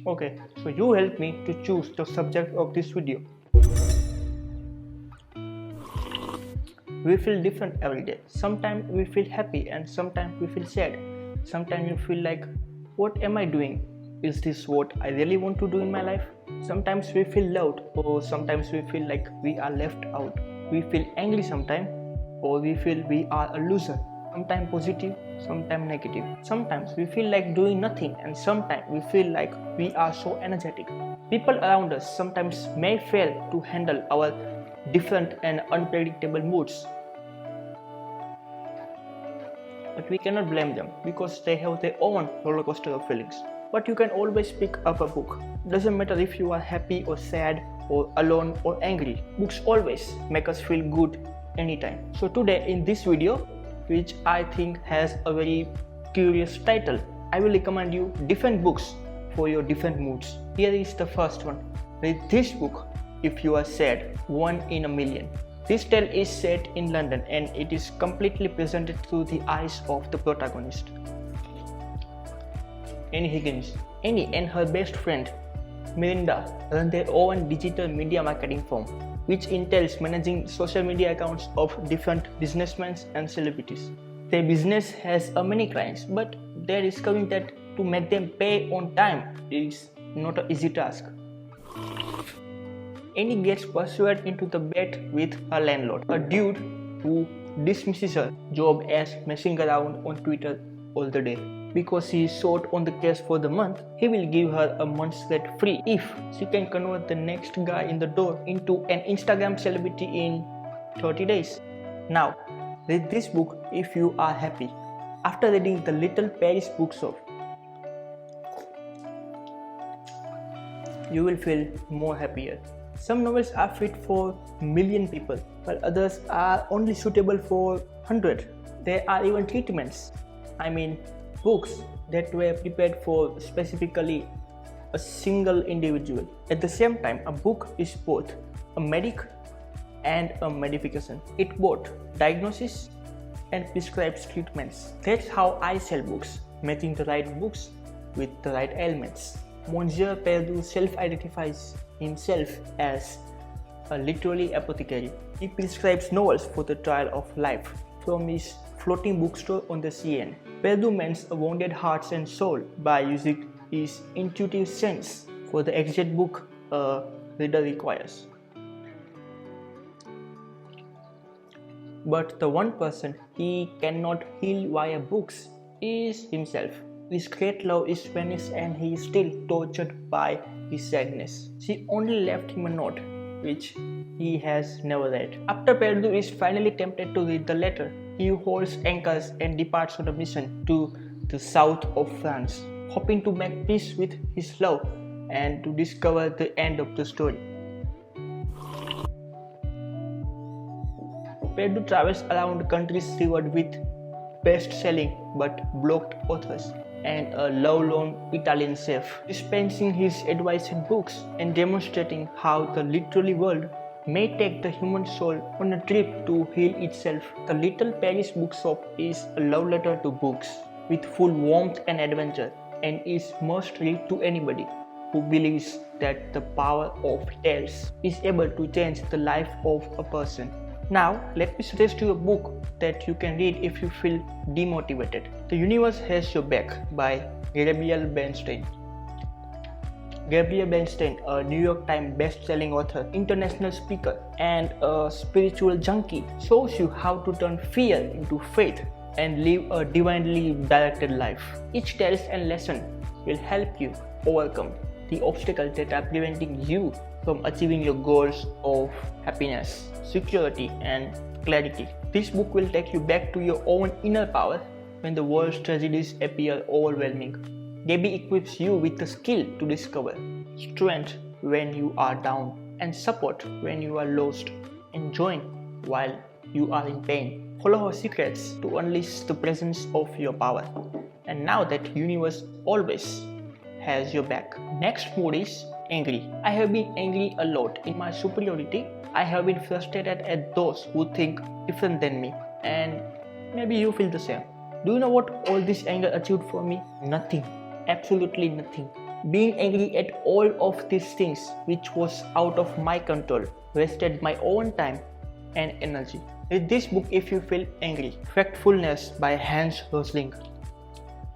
Okay, so you help me to choose the subject of this video. We feel different every day. Sometimes we feel happy and sometimes we feel sad. Sometimes you feel like, what am I doing? Is this what I really want to do in my life? Sometimes we feel loved, or sometimes we feel like we are left out. We feel angry sometimes, or we feel we are a loser. Sometimes positive, sometimes negative. Sometimes we feel like doing nothing, and sometimes we feel like we are so energetic. People around us sometimes may fail to handle our different and unpredictable moods. But we cannot blame them because they have their own roller coaster of feelings. But you can always pick up a book. Doesn't matter if you are happy or sad or alone or angry. Books always make us feel good anytime. So today in this video, which I think has a very curious title, I will recommend you different books for your different moods. Here is the first one. Read this book if you are sad, One in a Million. This tale is set in London and it is completely presented through the eyes of the protagonist. Annie and her best friend Miranda run their own digital media marketing firm, which entails managing social media accounts of different businessmen and celebrities. Their business has many clients, but they are discovering that to make them pay on time is not an easy task. Annie gets persuaded into the bet with her landlord, a dude who dismisses her job as messing around on Twitter all the day. Because he is short on the cash for the month, he will give her a month's rent free if she can convert the next guy in the door into an Instagram celebrity in 30 days. Now, read this book if you are happy. After reading The Little Paris Bookshop, you will feel more happier. Some novels are fit for million people, while others are only suitable for 100. There are even treatments. Books that were prepared for specifically a single individual. At the same time, a book is both a medic and a medication. It both diagnoses and prescribes treatments. That's how I sell books, matching the right books with the right ailments. Monsieur Perdu self-identifies himself as a literary apothecary. He prescribes novels for the trial of life from his floating bookstore on the CN. Perdu mends a wounded heart and soul by using his intuitive sense for the exact book a reader requires. But the one person he cannot heal via books is himself. His great love is vanished and he is still tortured by his sadness. She only left him a note, which he has never read. After Perdu is finally tempted to read the letter, he holds anchors and departs on a mission to the south of France, hoping to make peace with his love and to discover the end of the story. Perdu travels around countries rivered with best-selling but blocked authors and a love-lorn Italian chef, dispensing his advice and books and demonstrating how the literary world may take the human soul on a trip to heal itself. The Little Paris Bookshop is a love letter to books with full warmth and adventure, and is must read to anybody who believes that the power of tales is able to change the life of a person. Now, let me suggest you a book that you can read if you feel demotivated. The Universe Has Your Back by Gabrielle Bernstein. Gabrielle Bernstein, a New York Times best-selling author, international speaker, and a spiritual junkie, shows you how to turn fear into faith and live a divinely directed life. Each tale and lesson will help you overcome the obstacles that are preventing you from achieving your goals of happiness, security, and clarity. This book will take you back to your own inner power when the world's tragedies appear overwhelming. Gabby equips you with the skill to discover strength when you are down and support when you are lost, and join while you are in pain. Follow her secrets to unleash the presence of your power. And now that universe always has your back. Next mood is angry. I have been angry a lot. In my superiority, I have been frustrated at those who think different than me, and maybe you feel the same. Do you know what all this anger achieved for me? Nothing. Absolutely nothing. Being angry at all of these things which was out of my control wasted my own time and energy. Read this book if you feel angry. Tactfulness by Hans Rosling.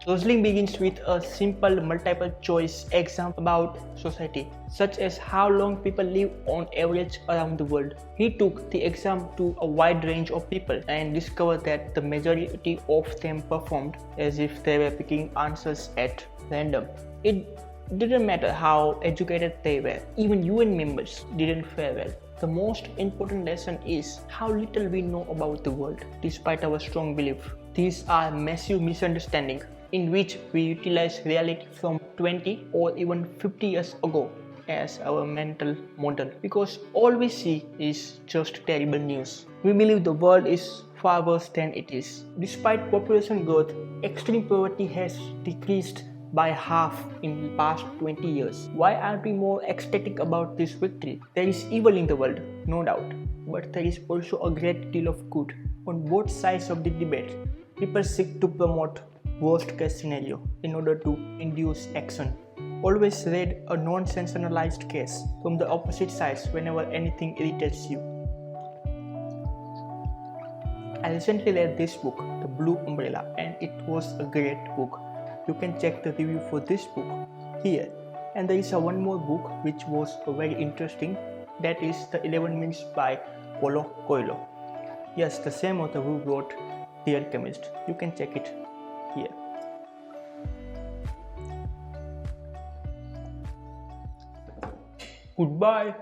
Rosling begins with a simple multiple choice exam about society, such as how long people live on average around the world. He took the exam to a wide range of people and discovered that the majority of them performed as if they were picking answers at random. It didn't matter how educated they were, even UN members didn't fare well. The most important lesson is how little we know about the world, despite our strong belief. These are massive misunderstandings in which we utilize reality from 20 or even 50 years ago as our mental model, because all we see is just terrible news. We believe the world is far worse than it is. Despite population growth, extreme poverty has decreased by half in the past 20 years. Why aren't we more ecstatic about this victory? There is evil in the world, no doubt, but there is also a great deal of good. On both sides of the debate, people seek to promote worst case scenario in order to induce action. Always read a non-sensationalized case from the opposite sides whenever anything irritates you. I recently read this book, The Blue Umbrella, and it was a great book. You can check the review for this book here. And there is one more book which was very interesting, that is The 11 Minutes by Paulo Coelho. Yes, the same author who wrote The Alchemist. You can check it here. Goodbye.